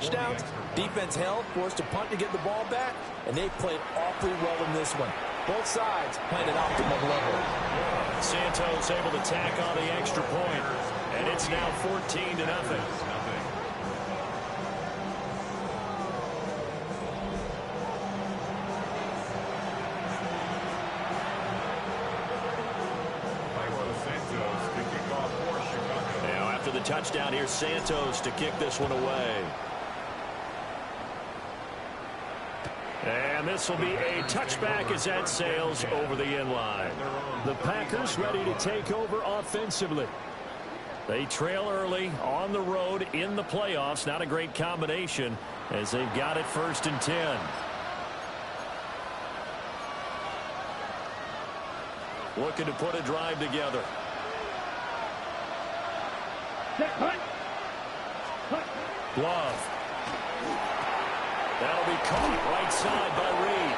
touchdowns. Defense held, forced a punt to get the ball back, and they played awfully well in this one. Both sides playing at optimum level. Santos able to tack on the extra point, and it's now 14-0. The touchdown here, Santos to kick this one away. And this will be a touchback as that sails over the end line. The Packers ready to take over offensively. They trail early on the road in the playoffs. Not a great combination as they've got it 1st and 10. Looking to put a drive together. Love. That'll be caught right side by Reed.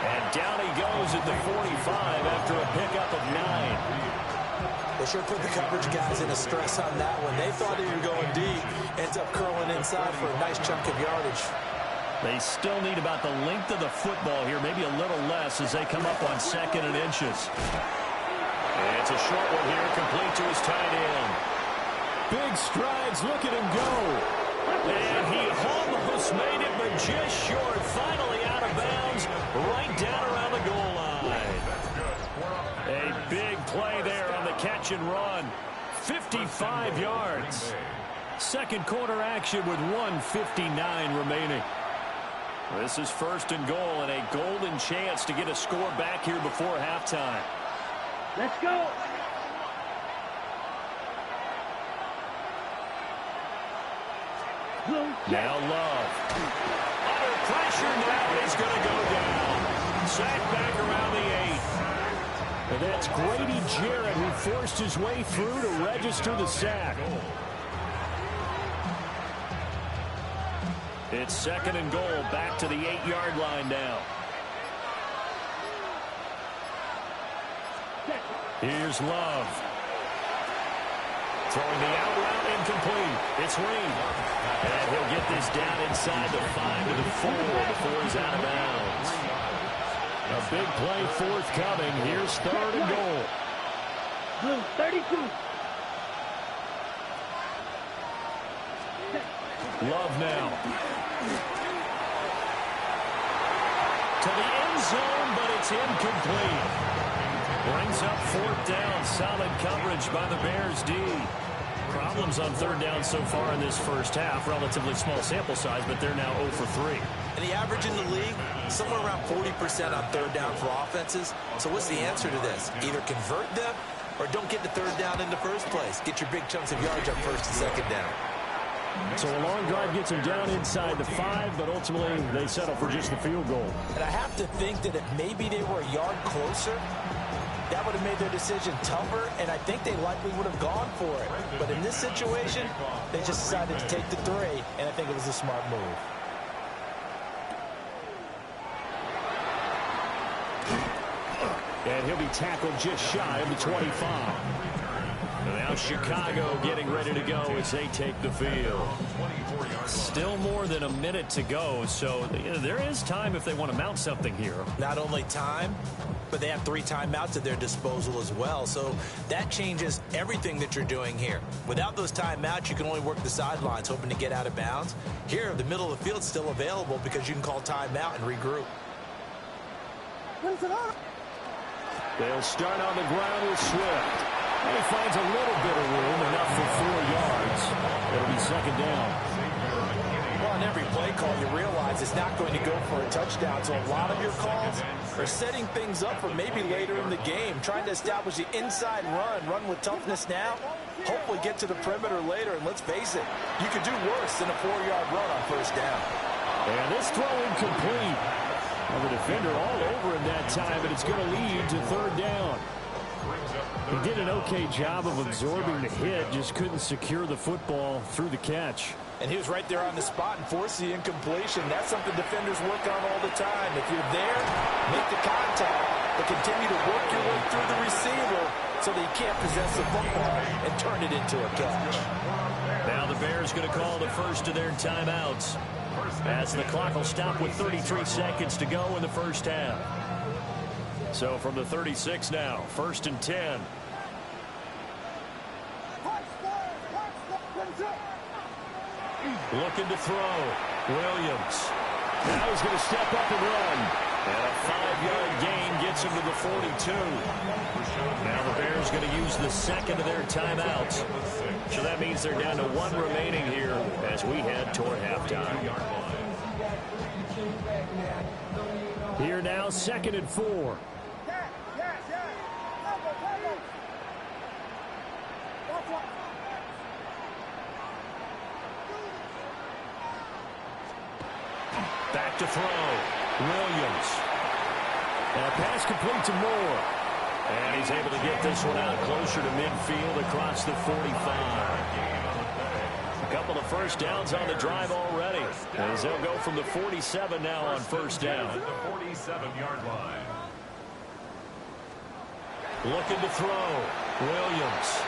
And down he goes at the 45 after a pickup of 9. They sure put the coverage guys in a stress on that one. They thought they were going deep. Ends up curling inside for a nice chunk of yardage. They still need about the length of the football here, maybe a little less as they come up on 2nd and inches. And it's a short one here, complete to his tight end. Big strides, look at him go. And he almost made it, but just short. Finally out of bounds, right down around the goal line. A big play there on the catch and run. 55 yards. Second quarter action with 1:59 remaining. This is 1st and goal and a golden chance to get a score back here before halftime. Let's go. Now Love. Under pressure now, he's going to go down. Sacked back around the 8. And that's Grady Jarrett who forced his way through to register the sack. It's 2nd and goal, back to the 8-yard line now. Here's Love. Throwing the out route incomplete. It's Reed. And he'll get this down inside the 5 to the 4 before he's out of bounds. A big play forthcoming. Here's 3rd and goal. Blue 32. Love now. To the end zone, but it's incomplete. Brings up 4th down. Solid coverage by the Bears D. Problems on 3rd down so far in this first half. Relatively small sample size, but they're now 0 for 3. And the average in the league, somewhere around 40% on 3rd down for offenses. So what's the answer to this? Either convert them or don't get the 3rd down in the first place. Get your big chunks of yards up 1st and 2nd down. So a long drive gets them down inside the 5, but ultimately they settle for just the field goal. And I have to think that if maybe they were a yard closer, that would have made their decision tougher, and I think they likely would have gone for it. But in this situation, they just decided to take the 3, and I think it was a smart move. And he'll be tackled just shy of the 25. And now Chicago getting ready to go as they take the field. Still more than a minute to go, so there is time if they want to mount something here. Not only time, but they have 3 timeouts at their disposal as well. So that changes everything that you're doing here. Without those timeouts, you can only work the sidelines, hoping to get out of bounds. Here, the middle of the field's still available because you can call timeout and regroup. They'll start on the ground with Swift. And he finds a little bit of room, enough for 4 yards. It'll be 2nd down. Well, on every play call, you realize it's not going to go for a touchdown. So a lot of your calls are setting things up for maybe later in the game, trying to establish the inside run with toughness now, hopefully get to the perimeter later. And let's face it, you could do worse than a 4-yard run on 1st down. And this throw incomplete. Well, the defender all over him that time, but it's going to lead to 3rd down. He did an okay job of absorbing the hit, just couldn't secure the football through the catch. And he was right there on the spot and forced the incompletion. That's something defenders work on all the time. If you're there, make the contact, but continue to work your way through the receiver so that you can't possess the football and turn it into a catch. Now the Bears going to call the first of their timeouts, as the clock will stop with 33 seconds to go in the first half. So from the 36 now, 1st and 10. Looking to throw. Williams. Now he's going to step up and run. And a 5-yard gain gets him to the 42. Now the Bears going to use the second of their timeouts. So that means they're down to 1 remaining here as we head toward halftime. Here now, 2nd and 4. Back to throw. Williams. And a pass complete to Moore. And he's able to get this one out closer to midfield across the 45. A couple of first downs on the drive already, as they'll go from the 47 now on 1st down. The 47-yard line. Looking to throw. Williams.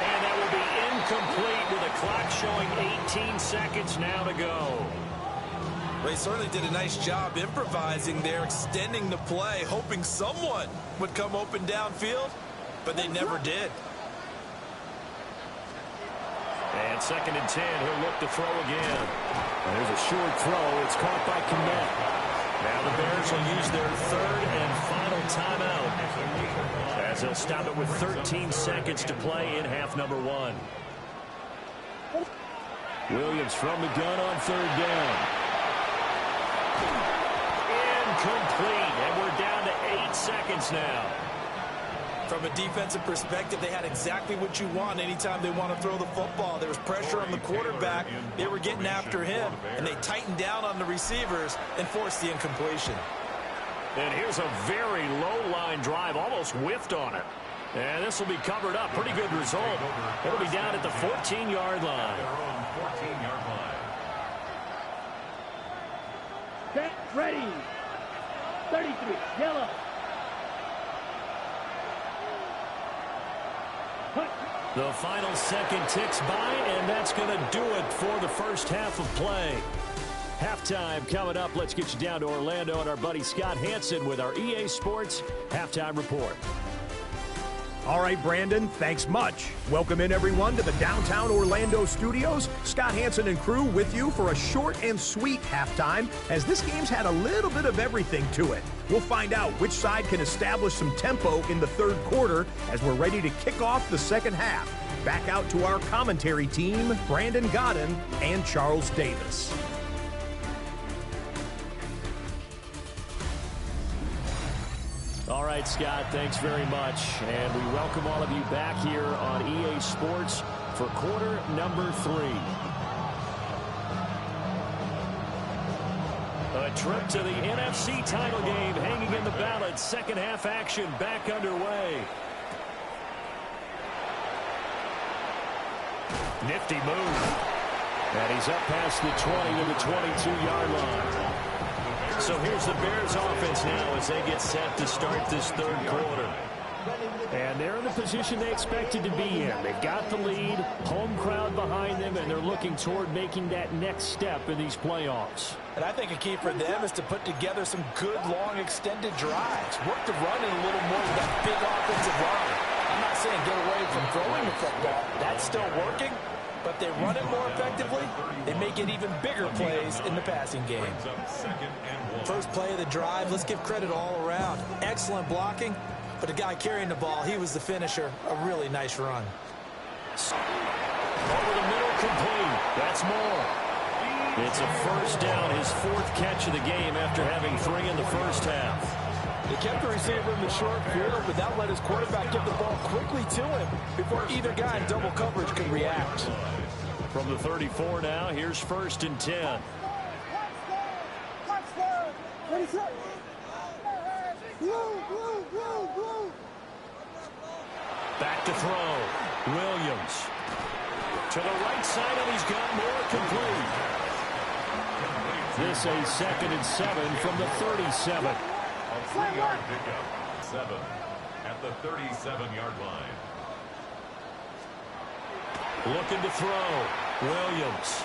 And that will be incomplete with the clock showing 18 seconds now to go. They certainly did a nice job improvising there, extending the play, hoping someone would come open downfield, but they never did. And 2nd and 10, he'll look to throw again. And there's a short throw. It's caught by Kmet. Now the Bears will use their 3rd and final timeout, as they'll stop it with 13 seconds to play in half number 1. Williams from the gun on 3rd down. Incomplete, and we're down to 8 seconds now. From a defensive perspective, they had exactly what you want anytime they want to throw the football. There was pressure on the quarterback. They were getting after him, and they tightened down on the receivers and forced the incompletion. And here's a very low-line drive, almost whiffed on it. And this will be covered up. Pretty good result. It'll be down at the 14-yard line. Set, ready. 33, yellow. The final second ticks by, and that's going to do it for the first half of play. Halftime coming up. Let's get you down to Orlando and our buddy Scott Hansen with our EA Sports Halftime Report. All right, Brandon, thanks much. Welcome in, everyone, to the downtown Orlando studios. Scott Hansen and crew with you for a short and sweet halftime, as this game's had a little bit of everything to it. We'll find out which side can establish some tempo in the 3rd quarter as we're ready to kick off the 2nd half. Back out to our commentary team, Brandon Godden and Charles Davis. All right, Scott, thanks very much. And we welcome all of you back here on EA Sports for quarter number 3. A trip to the NFC title game hanging in the balance. 2nd half action back underway. Nifty move. And he's up past the 20 to the 22-yard line. So here's the Bears offense now as they get set to start this 3rd quarter. And they're in the position they expected to be in. They've got the lead, home crowd behind them, and they're looking toward making that next step in these playoffs. And I think a key for them is to put together some good, long, extended drives. Work the run in a little more with that big offensive line. I'm not saying get away from throwing the football. That's still working. But they run it more effectively, they may get even bigger plays in the passing game. First play of the drive, let's give credit all around. Excellent blocking, but the guy carrying the ball, he was the finisher. A really nice run. Over the middle, complete. That's Moore. It's a 1st down, his 4th catch of the game after having 3 in the 1st half. They kept the receiver in the short field, but that let his quarterback get the ball quickly to him before either guy in double coverage could react. From the 34 now, here's 1st and 10. Back to throw. Williams. To the right side, and he's got Moore complete. This a 2nd and 7 from the 37. A 3-yard pickup. 7 at the 37-yard line. Looking to throw. Williams.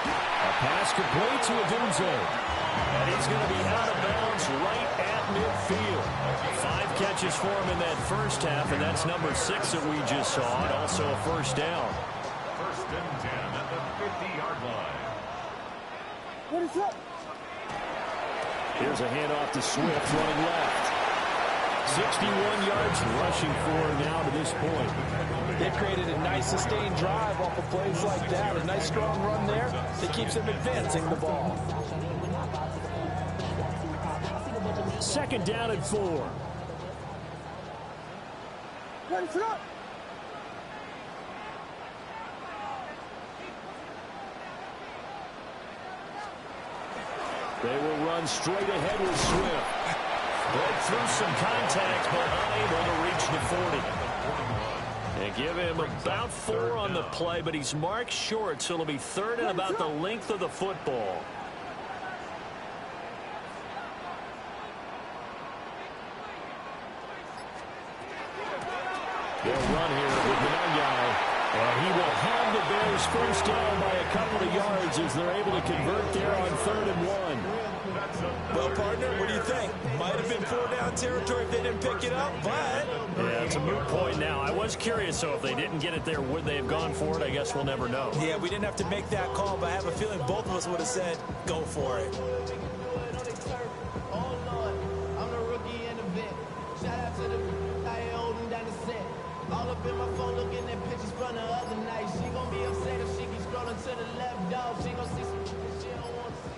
A pass complete to Odunze. And he's going to be out of bounds right at midfield. 5 catches for him in that first half, and that's number 6 that we just saw, and also a first down. First and 10 at the 50-yard line. What is up? Here's a handoff to Swift running left. 61 yards rushing for now to this point. They've created a nice sustained drive off of plays like that. A nice strong run there that keeps them advancing the ball. Second down and 4. What is up? They will run straight ahead with Swift. Broke through some contact, but unable to reach the 40. They give him about 4 on the play, but he's marked short, so it'll be third and about the length of the football. They'll run here with the young guy, and he will have the Bears first down by a couple of yards as they're able to convert there on 3rd and 1. Well, partner, what do you think? Might have been 4-down territory if they didn't pick it up, but... Yeah, it's a moot point now. I was curious, so if they didn't get it there, would they have gone for it? I guess we'll never know. Yeah, we didn't have to make that call, but I have a feeling both of us would have said, go for it. I'm the rookie in the vet. Shout out to the guy holding down the set. All up in my phone looking at pictures from the other night. She gon' be upset if she keeps scrolling to the left, dog. She gon' see some shit she don't want to see.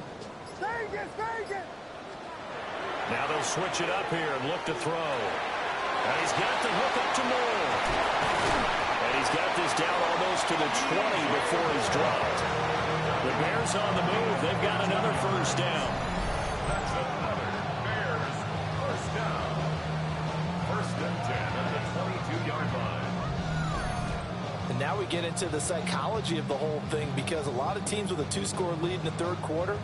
Vegas! Now they'll switch it up here and look to throw. And he's got the hook up to Moore. And he's got this down almost to the 20 before he's dropped. The Bears on the move. They've got another first down. That's another Bears first down. First and 10 at the 22-yard line. And now we get into the psychology of the whole thing, because a lot of teams with a 2-score lead in the third quarter,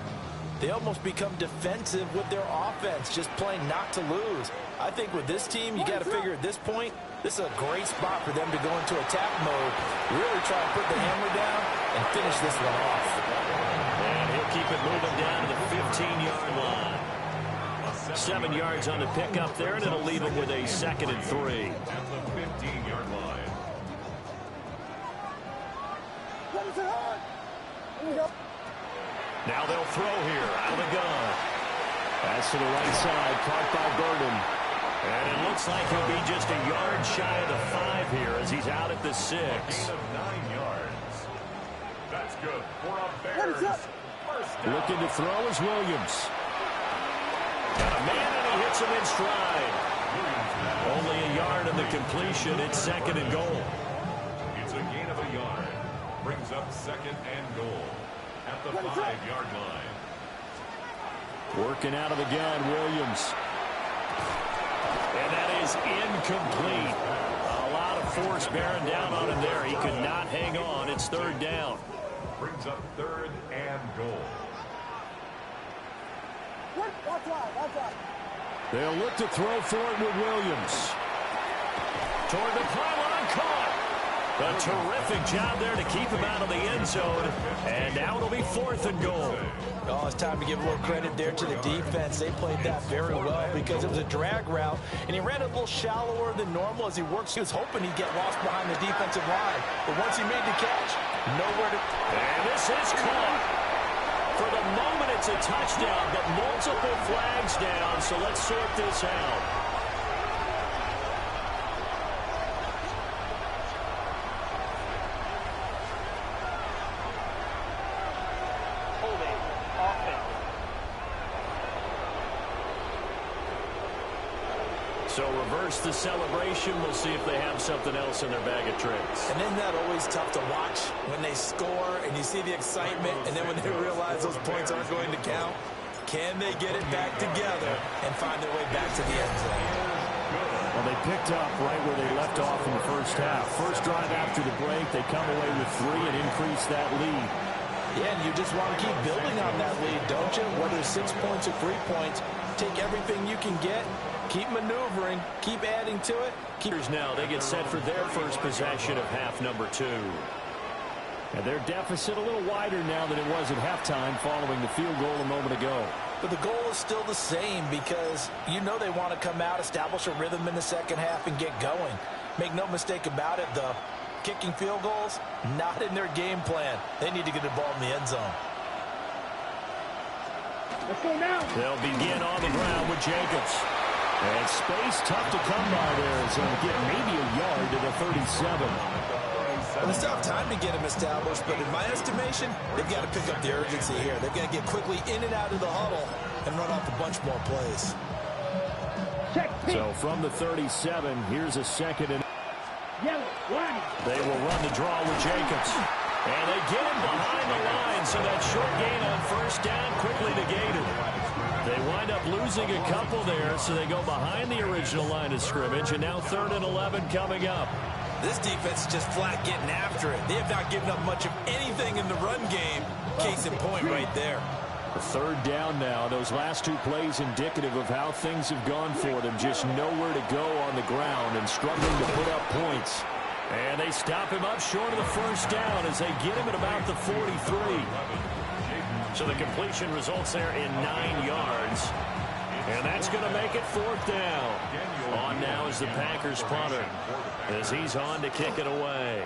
they almost become defensive with their offense, just playing not to lose. I think with this team, you got to figure at this point, this is a great spot for them to go into attack mode, really try and put the hammer down and finish this one off. And he'll keep it moving down to the 15-yard line. 7 yards on the pickup there, and it'll leave him with a 2nd and 3. At the 15-yard line. Now they'll throw here out of the gun. Pass to the right side, caught by Burden. And it looks like he'll be just a yard shy of the 5 here as he's out at the 6. Gain of 9 yards. That's good for a Bears first down. Looking to throw is Williams. Got a man, and he hits him in stride. Only a yard in the completion. It's 2nd and goal. It's a gain of a yard. Brings up 2nd and goal at the 5-yard line. Working out of the gun, Williams. And that is incomplete. A lot of force bearing down on him there. He could not hang on. It's 3rd down. Brings up 3rd and goal. They'll look to throw for it with Williams. Toward the pylon, caught. A terrific job there to keep him out of the end zone. And now it'll be 4th and goal. Oh, it's time to give a little credit there to the defense. They played that very well because it was a drag route, and he ran a little shallower than normal as he works. He was hoping he'd get lost behind the defensive line. But once he made the catch, nowhere to... And this is caught. For the moment, it's a touchdown, but multiple flags down, so let's sort this out. So reverse the celebration. We'll see if they have something else in their bag of tricks. And isn't that always tough to watch when they score and you see the excitement, and then when they realize those points aren't going to count? Can they get it back together and find their way back to the end zone? Well, they picked up right where they left off in the first half. First drive after the break, they come away with 3 and increase that lead. Yeah, and you just want to keep building on that lead, don't you? Whether it's 6 points or 3 points, take everything you can get. Keep maneuvering, keep adding to it. Now they get set for their first possession of half number 2. And their deficit a little wider now than it was at halftime following the field goal a moment ago. But the goal is still the same because you know they want to come out, establish a rhythm in the second half, and get going. Make no mistake about it, though. Kicking field goals, not in their game plan. They need to get the ball in the end zone. Let's go now. They'll begin on the ground with Jacobs. And space tough to come by there. So get maybe a yard to the 37. Well, they still have time to get him established, but in my estimation, they've got to pick up the urgency here. They've got to get quickly in and out of the huddle and run off a bunch more plays. So from the 37, here's a second and Yellow, line. they will run the draw with Jacobs. And they get him behind the line, so that short gain on first down quickly negated. They wind up losing a couple there, so they go behind the original line of scrimmage, and now 3rd and 11 coming up. This defense is just flat getting after it. They have not given up much of anything in the run game. Case in point right there. The 3rd down now. Those last 2 plays indicative of how things have gone for them. Just nowhere to go on the ground and struggling to put up points. And they stop him up short of the first down as they get him at about the 43. So the completion results there in 9 yards. And that's going to make it 4th down. On now is the Packers punter as he's on to kick it away.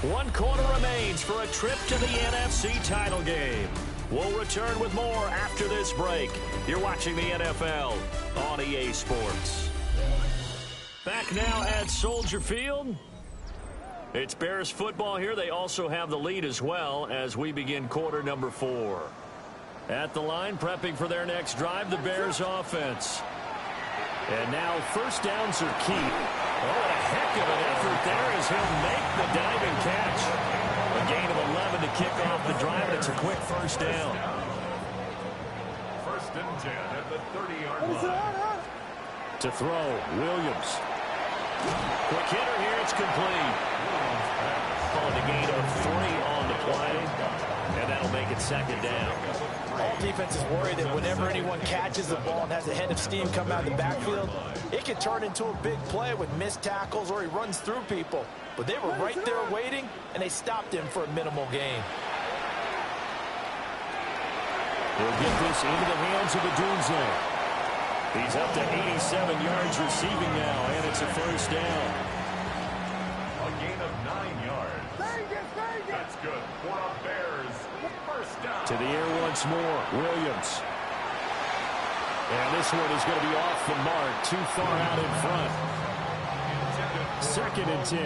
One quarter remains for a trip to the NFC title game. We'll return with more after this break. You're watching the NFL on EA Sports. Back now at Soldier Field. It's Bears football here. They also have the lead as well as we begin quarter number 4. At the line, prepping for their next drive, the Bears offense. And now first downs are key. Oh, what a heck of an effort there as he'll make the diving catch. A gain of 11 to kick off the drive, and it's a quick first down. 1st and 10 at the 30-yard line. To throw, Williams. Quick hitter here, it's complete. Called a gain of 3 on the play, and that'll make it 2nd down. All defenses worry that whenever anyone catches the ball and has a head of steam come out of the backfield, it can turn into a big play with missed tackles or he runs through people. But they were right there waiting, and they stopped him for a minimal gain. He'll get this into the hands of the Doomsday. He's up to 87 yards receiving now, and it's a first down. A gain of 9 yards. That's good for the Bears. First down. To the air once more, Williams. And this one is going to be off the mark, too far out in front. 2nd and 10.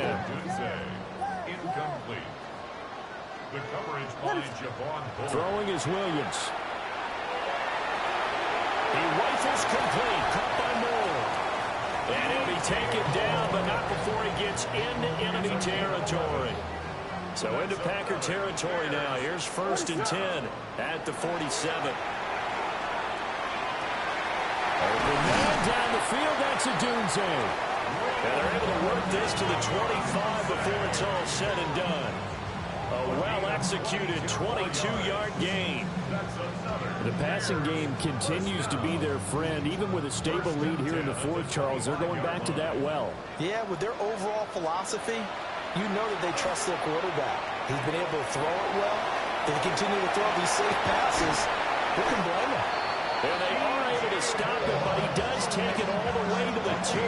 Incomplete. The coverage by Javon Bull. Throwing is Williams. He rifles complete, caught by Moore. And he'll be taken down, but not before he gets into enemy territory. So into Packer territory now. Here's 1st and 10 at the 47. Open man down the field, that's a Doomsday. And they're able to work this to the 25 before it's all said and done. A well-executed 22-yard gain. The passing game continues to be their friend. Even with a stable lead here in the 4th, Charles, they're going back to that well. Yeah, with their overall philosophy, you know that they trust their quarterback. He's been able to throw it well. They continue to throw these safe passes. Who can blame him? And they are able to stop it, but he does take it all the way to the 2.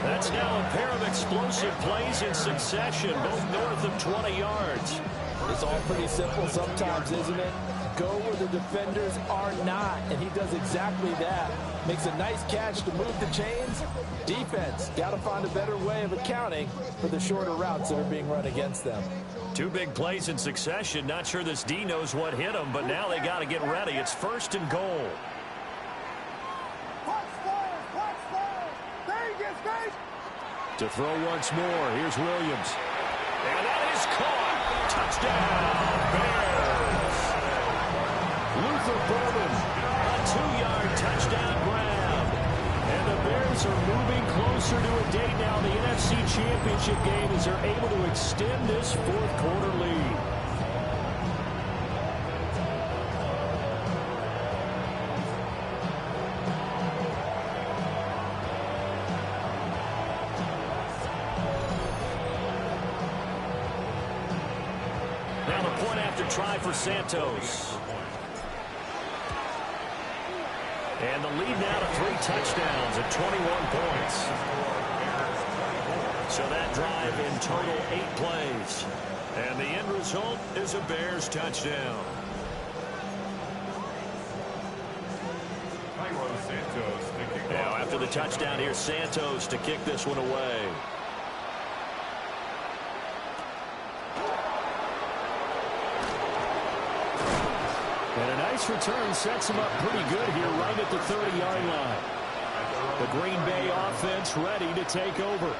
That's now a pair of explosive plays in succession, both north of 20 yards. It's all pretty simple sometimes, isn't it? Go where the defenders are not, and he does exactly that. Makes a nice catch to move the chains. Defense, got to find a better way of accounting for the shorter routes that are being run against them. 2 big plays in succession. Not sure this D knows what hit him, but now they got to get ready. It's 1st and goal. To throw once more, here's Williams. And that is caught. Touchdown, Bears. Luther Burden, a 2-yard touchdown grab. And the Bears are moving closer to a date now. The NFC Championship game as they're able to extend this 4th quarter lead. try for Santos. And the lead now to 3 touchdowns at 21 points. So that drive in total 8 plays. And the end result is a Bears touchdown. Now after the touchdown, here's Santos to kick this one away. And a nice return sets him up pretty good here right at the 30-yard line. The Green Bay offense ready to take over.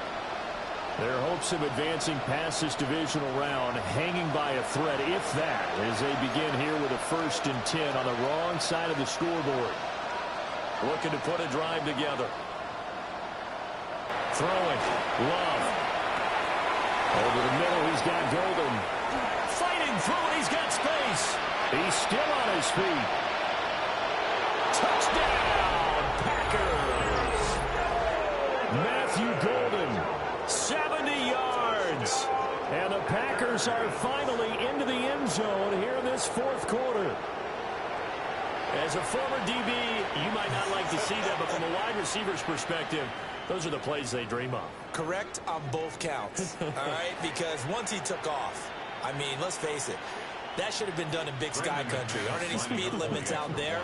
Their hopes of advancing past this divisional round hanging by a thread, if that, as they begin here with a 1st and 10 on the wrong side of the scoreboard. Looking to put a drive together. Throwing. Love. Over the middle, he's got Golden. Fighting through it, he's got space. He's still on his feet. Touchdown, Packers. Matthew Golden, 70 yards. And the Packers are finally into the end zone here in this 4th quarter. As a former DB, you might not like to see that, but from a wide receiver's perspective, those are the plays they dream of. Correct on both counts, all right? Because once he took off, I mean, let's face it, that should have been done in Big Sky Country. Aren't any speed limits out there?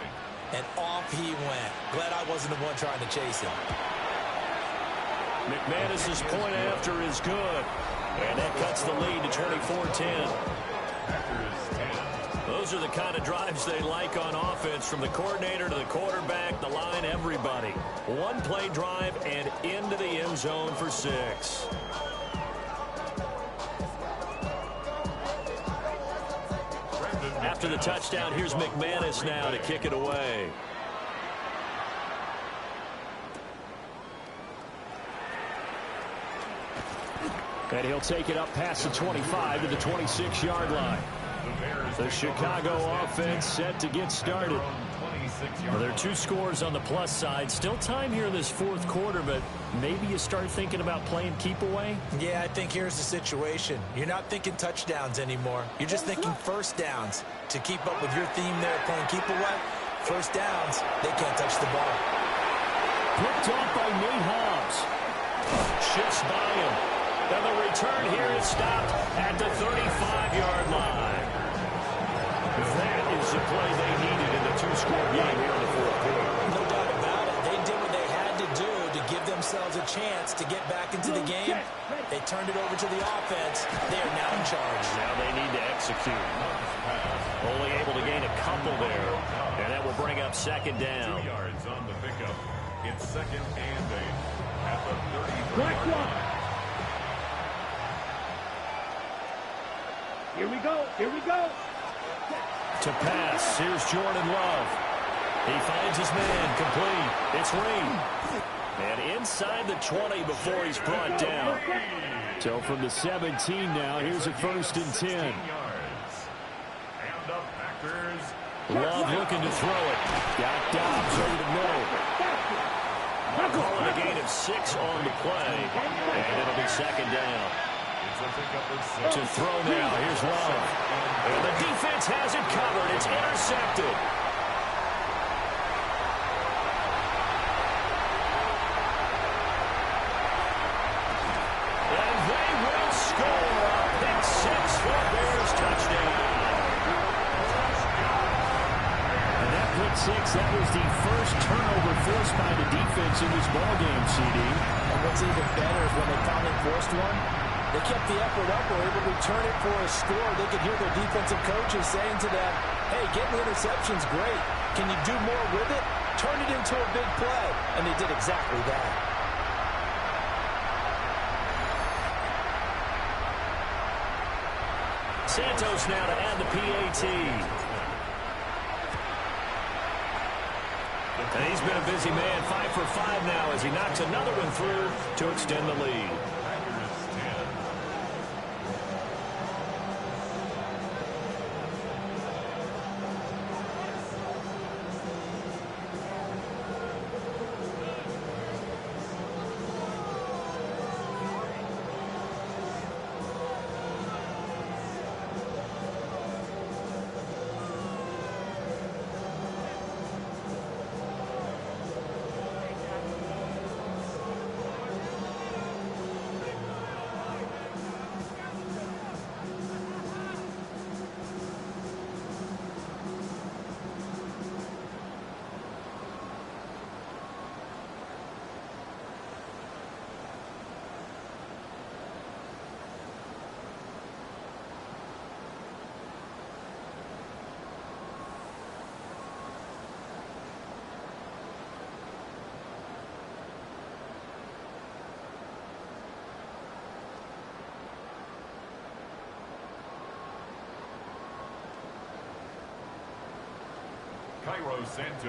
And off he went. Glad I wasn't the one trying to chase him. McManus's point after is good. And that cuts the lead to 24-10. Those are the kind of drives they like on offense, from the coordinator to the quarterback, the line, everybody. One play drive and into the end zone for 6. After the touchdown, here's McManus now to kick it away. And he'll take it up past the 25 to the 26-yard line. The Chicago offense set to get started. Well, there are 2 scores on the plus side. Still time here in this 4th quarter, but maybe you start thinking about playing keep away? Yeah, I think here's the situation. You're not thinking touchdowns anymore. You're just thinking 1st downs. To keep up with your theme there, playing keep away, 1st downs, they can't touch the ball. Picked off by Nate Hobbs. Shifts by him. And the return here is stopped at the 35-yard line. That is the play they needed in the 2-score game here in the 4th quarter. No doubt about it. They did what they had to do to give themselves a chance to get back into the game. They turned it over to the offense. They are now in charge. Now they need to execute. Only able to gain a couple there. And that will bring up 2nd down. 2 yards on the pickup. It's 2nd and 8 at the 33-yard line. Here we go. Here we go. To pass, here's Jordan Love. He finds his man, complete. It's Reed. And inside the 20 before he's brought down. So from the 17 now, here's a 1st and 10. And the Packers. Love looking to throw it. Got Dobbs over the middle. Calling a gain of 6 on the play. And it'll be 2nd down. To throw now, here's Love. And the defense has it covered. It's intercepted. And they will score a pick 6 for Bears touchdown. And that pick 6, that was the first turnover forced by the defense in this ballgame, CD. And what's even better is when they finally forced one, they kept the effort up, were able to return it for a score. They could hear their defensive coaches saying to them, hey, getting the interception's great. Can you do more with it? Turn it into a big play. And they did exactly that. Santos now to add the PAT. And he's been a busy man, 5 for 5 now as he knocks another one through to extend the lead.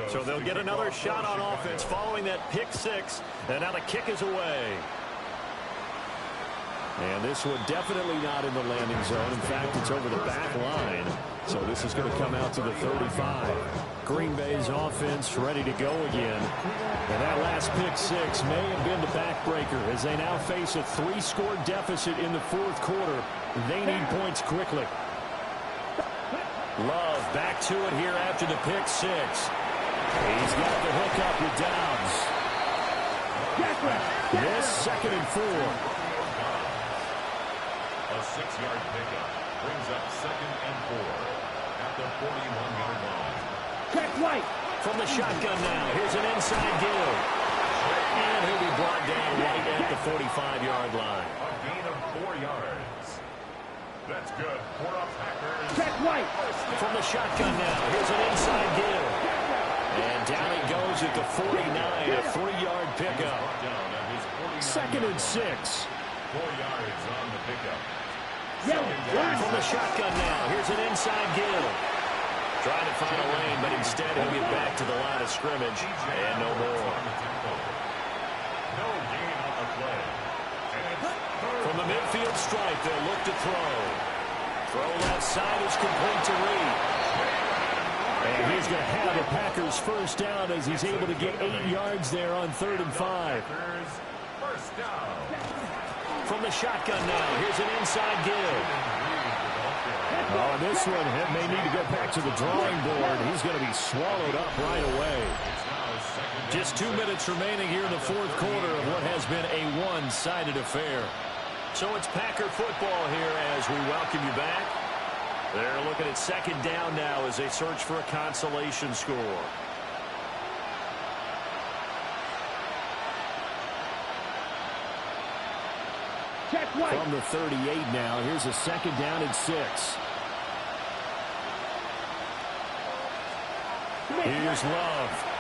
So they'll get another shot on offense following that pick six. And now the kick is away. And this one definitely not in the landing zone. In fact, it's over the back line. So this is going to come out to the 35. Green Bay's offense ready to go again. And that last pick six may have been the backbreaker as they now face a 3-score deficit in the fourth quarter. They need points quickly. Love back to it here after the pick six. He's got the hook up with Downs. This 2nd and 4. A 6-yard pickup brings up 2nd and 4 at the 41-yard line. Check right. From the shotgun now. Here's an inside give. And he'll be brought down right at the 45-yard line. A gain of 4 yards. That's good for a Packers. Check right. From the shotgun now. Here's an inside give. And down he goes at the 49. A 3-yard pickup. 2nd and 6. 4 yards on the pickup. From the shotgun now. Here's an inside give. Trying to find a lane, but instead he'll get back to the line of scrimmage. And no more. No gain on the play. From the midfield stripe, they'll look to throw. Throw left side is complete to Reed. And he's going to have the Packers first down as he's able to get 8 yards there on 3rd and 5. First down. From the shotgun now, here's an inside give. Oh, this one may need to go back to the drawing board. He's going to be swallowed up right away. Just 2 minutes remaining here in the fourth quarter of what has been a one-sided affair. So it's Packer football here as we welcome you back. They're looking at 2nd down now as they search for a consolation score. Check right. From the 38 now, here's a 2nd down and 6. Here's Love.